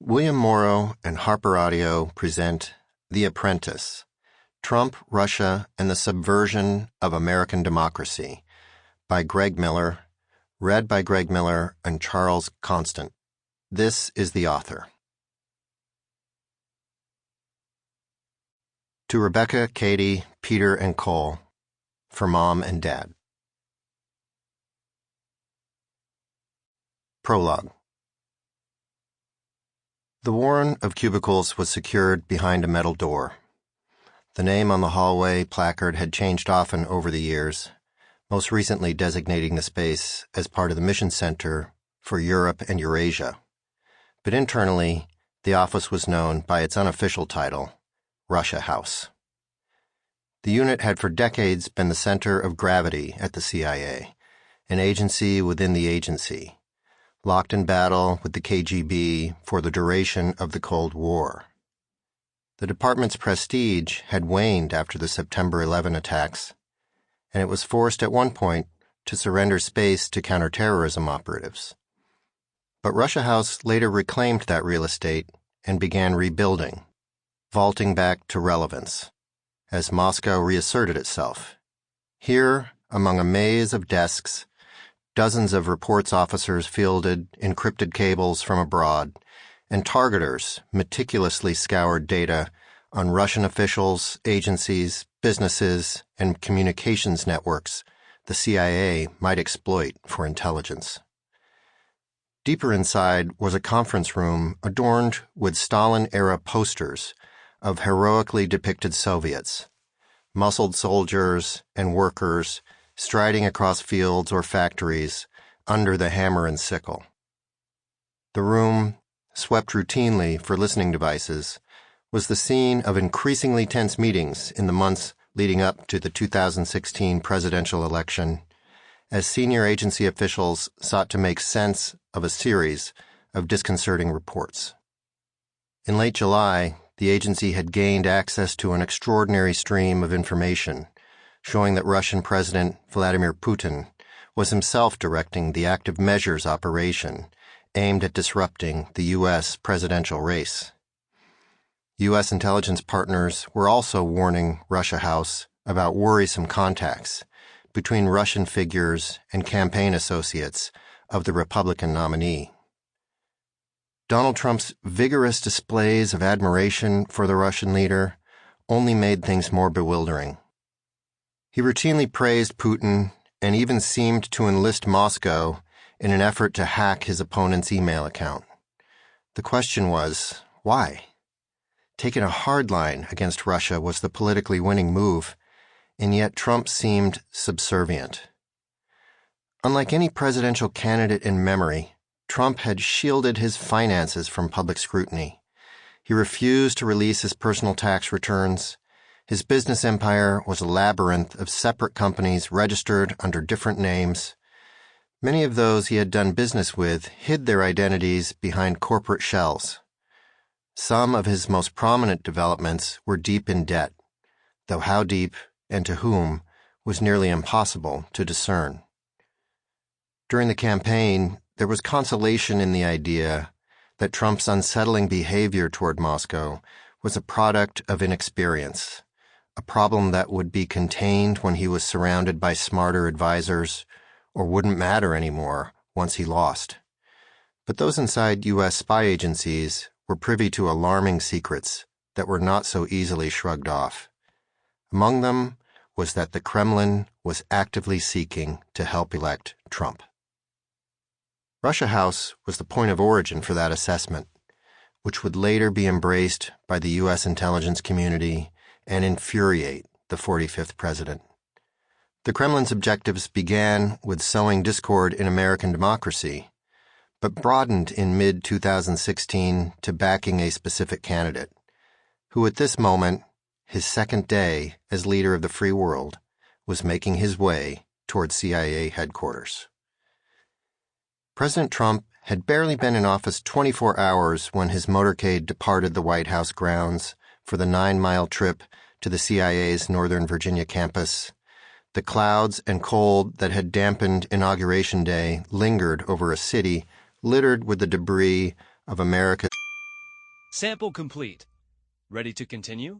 William Morrow and Harper Audio present The Apprentice, Trump, Russia, and the Subversion of American Democracy by Greg Miller, read by Greg Miller and Charles Constant. This is the author. To Rebecca, Katie, Peter, and Cole, for Mom and Dad. Prologue. The warren of cubicles was secured behind a metal door. The name on the hallway placard had changed often over the years, most recently designating the space as part of the Mission Center for Europe and Eurasia. But internally, the office was known by its unofficial title, Russia House. The unit had for decades been the center of gravity at the CIA, an agency within the agency, locked in battle with the KGB for the duration of the Cold War. The department's prestige had waned after the September 11 attacks, and it was forced at one point to surrender space to counterterrorism operatives. But Russia House later reclaimed that real estate and began rebuilding, vaulting back to relevance, as Moscow reasserted itself. Here, among a maze of desks, dozens of reports officers fielded encrypted cables from abroad, and targeters meticulously scoured data on Russian officials, agencies, businesses, and communications networks the CIA might exploit for intelligence. Deeper inside was a conference room adorned with Stalin-era posters of heroically depicted Soviets, muscled soldiers and workers striding across fields or factories under the hammer and sickle. The room, swept routinely for listening devices, was the scene of increasingly tense meetings in the months leading up to the 2016 presidential election, as senior agency officials sought to make sense of a series of disconcerting reports. In late July, the agency had gained access to an extraordinary stream of information, showing that Russian President Vladimir Putin was himself directing the active measures operation aimed at disrupting the U.S. presidential race. U.S. intelligence partners were also warning Russia House about worrisome contacts between Russian figures and campaign associates of the Republican nominee. Donald Trump's vigorous displays of admiration for the Russian leader only made things more bewildering. He routinely praised Putin and even seemed to enlist Moscow in an effort to hack his opponent's email account. The question was, why? Taking a hard line against Russia was the politically winning move, and yet Trump seemed subservient. Unlike any presidential candidate in memory, Trump had shielded his finances from public scrutiny. He refused to release his personal tax returns. His business empire was a labyrinth of separate companies registered under different names. Many of those he had done business with hid their identities behind corporate shells. Some of his most prominent developments were deep in debt, though how deep and to whom was nearly impossible to discern. During the campaign, there was consolation in the idea that Trump's unsettling behavior toward Moscow was a product of inexperience, a problem that would be contained when he was surrounded by smarter advisors, or wouldn't matter anymore once he lost. But those inside U.S. spy agencies were privy to alarming secrets that were not so easily shrugged off. Among them was that the Kremlin was actively seeking to help elect Trump. Russia House was the point of origin for that assessment, which would later be embraced by the U.S. intelligence community and infuriate the 45th president. The Kremlin's objectives began with sowing discord in American democracy, but broadened in mid-2016 to backing a specific candidate, who at this moment, his second day as leader of the free world, was making his way toward CIA headquarters. President Trump had barely been in office 24 hours when his motorcade departed the White House grounds for the 9-mile trip to the CIA's Northern Virginia campus. The clouds and cold that had dampened Inauguration Day lingered over a city littered with the debris of America's Sample complete. Ready to continue?